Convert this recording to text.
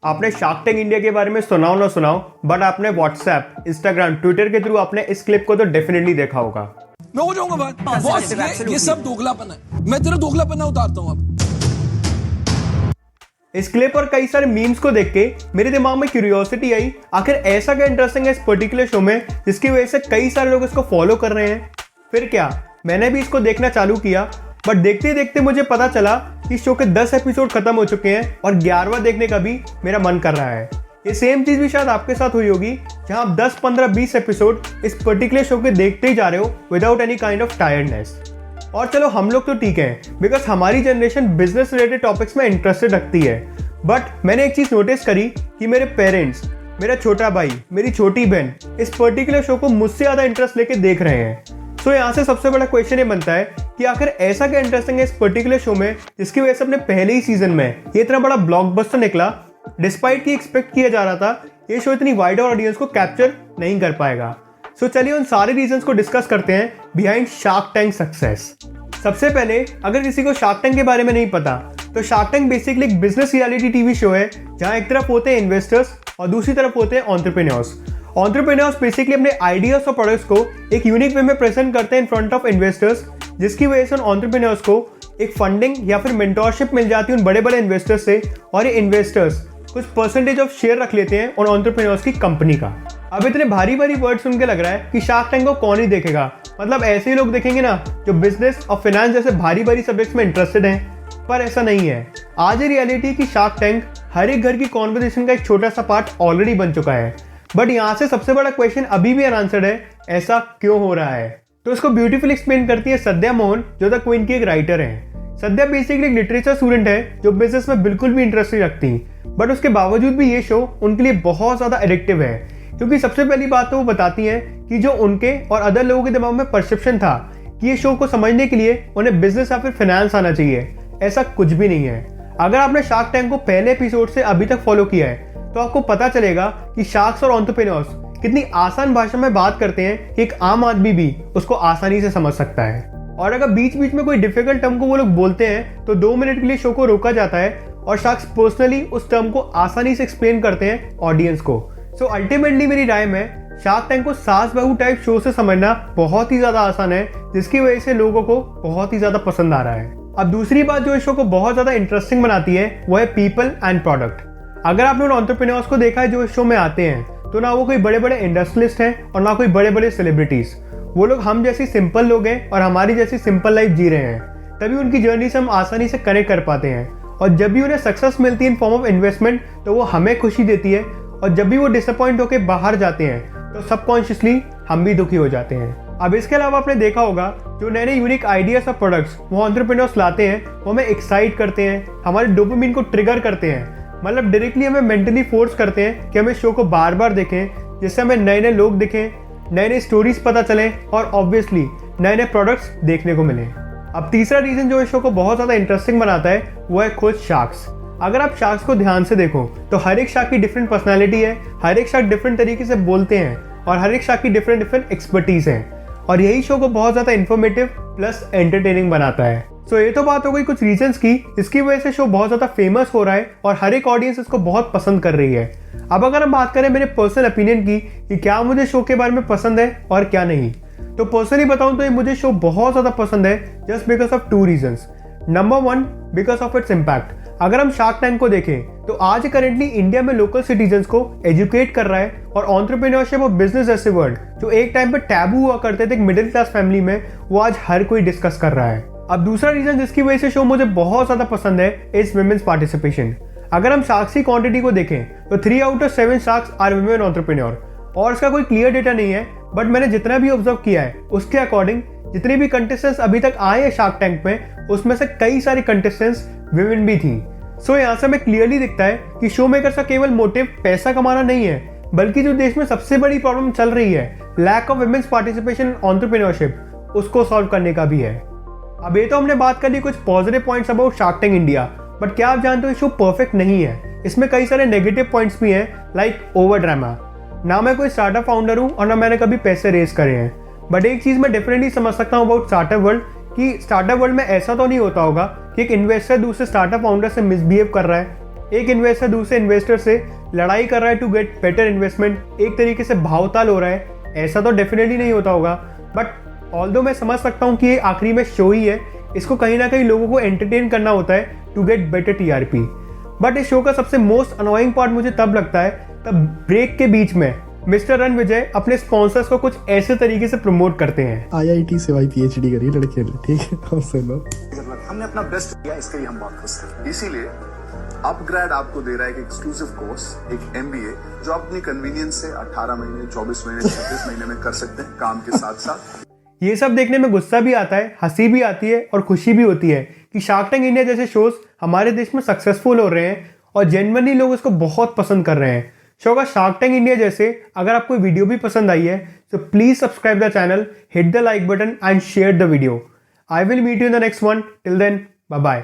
आपने shark tank India के बारे में सुनाओ ना सुनाओ, बट आपने व्हाट्सएप, इंस्टाग्राम, ट्विटर के थ्रू आपने इस क्लिप को तो डेफिनेटली देखा होगा। मैं हो जाऊंगा बात बॉस, ये सब दोगलापन है। मैं तेरा दोगलापन उतारता हूं अब। इस क्लिप और कई सारे मीम्स को देख के मेरे दिमाग में क्यूरियोसिटी आई, आखिर ऐसा क्या इंटरेस्टिंग है इस पर्टिकुलर शो में जिसकी वजह से कई सारे लोग इसको फॉलो कर रहे हैं। फिर क्या, मैंने भी इसको देखना चालू किया, बट देखते देखते मुझे पता चला कि शो के 10 एपिसोड खत्म हो चुके हैं और 11वां देखने का भी मेरा मन कर रहा है। ये सेम चीज भी शायद आपके साथ हुई होगी, जहां आप 10, 15, 20 एपिसोड इस पर्टिकुलर शो के देखते ही जा रहे हो without any kind of tiredness. और चलो हम लोग तो ठीक है, बिकॉज हमारी जनरेशन बिजनेस रिलेटेड टॉपिक्स में इंटरेस्टेड रखती है। बट मैंने एक चीज नोटिस करी कि मेरे पेरेंट्स, मेरा छोटा भाई, मेरी छोटी बहन इस पर्टिकुलर शो को मुझसे ज्यादा इंटरेस्ट लेके देख रहे हैं। सो यहाँ से सबसे बड़ा क्वेश्चन ये बनता है कि आखिर ऐसा क्या इंटरेस्टिंग है इस पर्टिकुलर शो में जिसकी वजह से अपने पहले ही सीजन में ये इतना बड़ा ब्लॉकबस्टर निकला, डिस्पाइट की एक्सपेक्ट किया जा रहा था ये शो इतनी वाइडर ऑडियंस को कैप्चर नहीं कर पाएगा। सो चलिए उन सारे रीजंस को डिस्कस करते हैं बिहाइंड शार्क टैंक सक्सेस। सबसे पहले, अगर किसी को शार्क टैंक के बारे में नहीं पता, तो शार्क टैंक बेसिकली एक बिजनेस रियलिटी टीवी शो है जहां एक तरफ होते हैं इन्वेस्टर्स और दूसरी तरफ होते हैं एंटरप्रेन्योर्स। एंटरप्रेन्योर्स बेसिकली अपने आइडियाज और प्रोडक्ट्स को एक यूनिक वे में प्रेजेंट करते हैं इन फ्रंट ऑफ इन्वेस्टर्स, जिसकी वजह से उन एंटरप्रेन्योर्स को एक फंडिंग या फिर मेंटोरशिप मिल जाती है उन बड़े बड़े इन्वेस्टर्स से, और ये इन्वेस्टर्स कुछ परसेंटेज ऑफ शेयर रख लेते हैं उन एंटरप्रेन्योर्स की कंपनी का। अब इतने भारी भारी वर्ड सुन के लग रहा है कि शार्क टैंक को कौन ही देखेगा, मतलब ऐसे ही लोग देखेंगे ना जो बिजनेस और फाइनेंस जैसे भारी भारी सब्जेक्ट्स में इंटरेस्टेड हैं। पर ऐसा नहीं है। आज ये रियलिटी की शार्क टैंक हर एक घर की कॉन्वर्सेशन का एक छोटा सा पार्ट ऑलरेडी बन चुका है। बट यहाँ से सबसे बड़ा क्वेश्चन अभी भी अनआंसर्ड है, ऐसा क्यों हो रहा है? तो इसको ब्यूटीफुल एक्सप्लेन करती है सद्या मोहन, जो द क्वीन की एक राइटर है। सद्या बेसिकली एक लिटरेचर स्टूडेंट है जो बिजनेस में बिल्कुल भी इंटरेस्ट नहीं रखती, बट उसके बावजूद भी ये शो उनके लिए बहुत ज्यादा एडिक्टिव है। क्योंकि सबसे पहली बात तो वो बताती है कि जो उनके और अदर लोगों के दिमाग में परसेप्शन था कि ये शो को समझने के लिए उन्हें बिजनेस या फिर फाइनेंस आना चाहिए, ऐसा कुछ भी नहीं है। अगर आपने शार्क टैंक को पहले एपिसोड से अभी तक फॉलो किया है तो आपको पता चलेगा कि शार्क्स और एंटरप्रेन्योर्स कितनी आसान भाषा में बात करते हैं कि एक आम आदमी भी उसको आसानी से समझ सकता है। और अगर बीच बीच में कोई डिफिकल्ट टर्म को वो लोग बोलते हैं तो 2 मिनट के लिए शो को रोका जाता है और शार्क्स पर्सनली उस टर्म को आसानी से एक्सप्लेन करते हैं ऑडियंस को। सो अल्टीमेटली मेरी राय में शार्क टैंक को सास बहू टाइप शो से समझना बहुत ही ज्यादा आसान है, जिसकी वजह से लोगों को बहुत ही ज्यादा पसंद आ रहा है। अब दूसरी बात जो इस शो को बहुत ज्यादा इंटरेस्टिंग बनाती है वो है पीपल एंड प्रोडक्ट। अगर आपने उन एंटरप्रेन्योर्स को देखा है जो इस शो में आते हैं, तो ना वो कोई बड़े बड़े इंडस्ट्रियलिस्ट हैं और ना कोई बड़े बड़े सेलिब्रिटीज। वो लोग हम जैसी सिंपल लोग हैं और हमारी जैसी सिंपल लाइफ जी रहे हैं, तभी उनकी जर्नी से हम आसानी से कनेक्ट कर पाते हैं। और जब भी उन्हें सक्सेस मिलती है इन फॉर्म ऑफ इन्वेस्टमेंट तो वो हमें खुशी देती है, और जब भी वो डिसअपॉइंट होकर बाहर जाते हैं तो सबकॉन्शियसली हम भी दुखी हो जाते हैं। अब इसके अलावा आपने देखा होगा जो नए नए यूनिक आइडियाज और प्रोडक्ट्स वो एंटरप्रेन्योर्स लाते हैं वो हमें एक्साइट करते हैं, हमारे डोपामिन को ट्रिगर करते हैं, मतलब डायरेक्टली हमें मेंटली फोर्स करते हैं कि हम इस शो को बार बार देखें, जिससे हमें नए नए लोग दिखें, नए नए स्टोरीज पता चलें और ऑब्वियसली नए नए प्रोडक्ट्स देखने को मिलें। अब तीसरा रीजन जो इस शो को बहुत ज़्यादा इंटरेस्टिंग बनाता है वो है खुद शार्क्स। अगर आप शार्क्स को ध्यान से देखो तो हर एक शार्क की डिफरेंट पर्सनैलिटी है, हर एक शार्क डिफरेंट तरीके से बोलते हैं और हर एक शार्क की डिफरेंट डिफरेंट एक्सपर्टीज है, और यही शो को बहुत ज़्यादा इन्फॉर्मेटिव प्लस एंटरटेनिंग बनाता है। सो ये तो बात हो गई कुछ रीजंस की जिसकी वजह से शो बहुत ज़्यादा फेमस हो रहा है और हर एक ऑडियंस इसको बहुत पसंद कर रही है। अब अगर हम बात करें मेरे पर्सनल ओपिनियन की कि क्या मुझे शो के बारे में पसंद है और क्या नहीं, तो पर्सनली बताऊं तो ये मुझे शो बहुत ज़्यादा पसंद है just because of 2 reasons. Number 1, because of its impact. अगर हम शार्क टैंक को देखें तो आज करेंटली इंडिया में लोकल सिटीजन्स को एजुकेट कर रहा है, और एंटरप्रेन्योरशिप और बिजनेस जैसे वर्ड जो एक टाइम पे टैबू हुआ करते थे मिडिल क्लास फैमिली में, वो आज हर कोई डिस्कस कर रहा है। अब दूसरा रीजन जिसकी वजह से शो मुझे बहुत ज्यादा पसंद है इज विमेन्स पार्टिसिपेशन। अगर हम शार्क्स की क्वांटिटी को देखें तो 3 out of 7 sharks are women entrepreneurs, और इसका कोई क्लियर डेटा नहीं है, बट मैंने जितना भी ऑब्जर्व किया है उसके अकॉर्डिंग जितने भी कंटेस्टेंट्स अभी तक आए हैं शार्क टैंक में, उसमें से कई सारी कंटेस्टेंट्स विमेन भी थी। सो यहाँ से हमें क्लियरली दिखता है कि शो मेकर्स का केवल मोटिव पैसा कमाना नहीं है, बल्कि जो देश में सबसे बड़ी प्रॉब्लम चल रही है, lack of women's participation in entrepreneurship, उसको सॉल्व करने का भी है। अब ये तो हमने बात कर ली कुछ positive points about shark tank India, but क्या आप जानते हो शो परफेक्ट नहीं है। इसमें कई सारे नेगेटिव पॉइंट्स भी हैं, लाइक ओवर ड्रामा। ना मैं कोई स्टार्टअप फाउंडर हूँ और ना मैंने कभी पैसे रेज करे हैं, बट एक चीज मैं डेफिनेटली समझ सकता हूँ अबाउट स्टार्टअप वर्ल्ड कि स्टार्टअप वर्ल्ड में ऐसा तो नहीं होता होगा कि एक इन्वेस्टर दूसरे स्टार्टअप फाउंडर से मिसबिहेव कर रहा है। एक इन्वेस्टर दूसरे इन्वेस्टर से लड़ाई कर रहा है टू गेट बेटर इन्वेस्टमेंट, एक तरीके से भावताल हो रहा है, ऐसा तो डेफिनेटली नहीं होता होगा। बट ऑल्दो मैं समझ सकता हूँ कि ये आखिरी में शो ही है, इसको कहीं ना कहीं लोगों को एंटरटेन करना होता है to get better TRP. But इस शो का सबसे मोस्ट अनोइंग पार्ट मुझे तब लगता है तब ब्रेक के बीच में मिस्टर रणविजय अपने स्पॉन्सर्स को कुछ ऐसे तरीके से प्रमोट करते हैं। IIT से भाई PhD करी लड़के ने, ठीक है, हम सुनो। हमने अपना बेस्ट किया, इसके लिए हम बहुत खुश हैं। इसीलिए अपग्रेड आपको दे रहा है एक एक्सक्लूसिव कोर्स, एक MBA, जो आप अपनी कन्वीनियंस से 18 महीने, 24 महीने, 36 महीने में कर सकते हैं काम के साथ साथ। ये सब देखने में गुस्सा भी आता है, हंसी भी आती है और खुशी भी होती है कि शार्क टैंक इंडिया जैसे शोज हमारे देश में सक्सेसफुल हो रहे हैं और जेन्युइनली लोग इसको बहुत पसंद कर रहे हैं। शो का शार्क टैंक इंडिया जैसे अगर आपको वीडियो भी पसंद आई है तो please subscribe the channel, hit the like button and share the video. I will meet you in the next one. Till then, bye bye.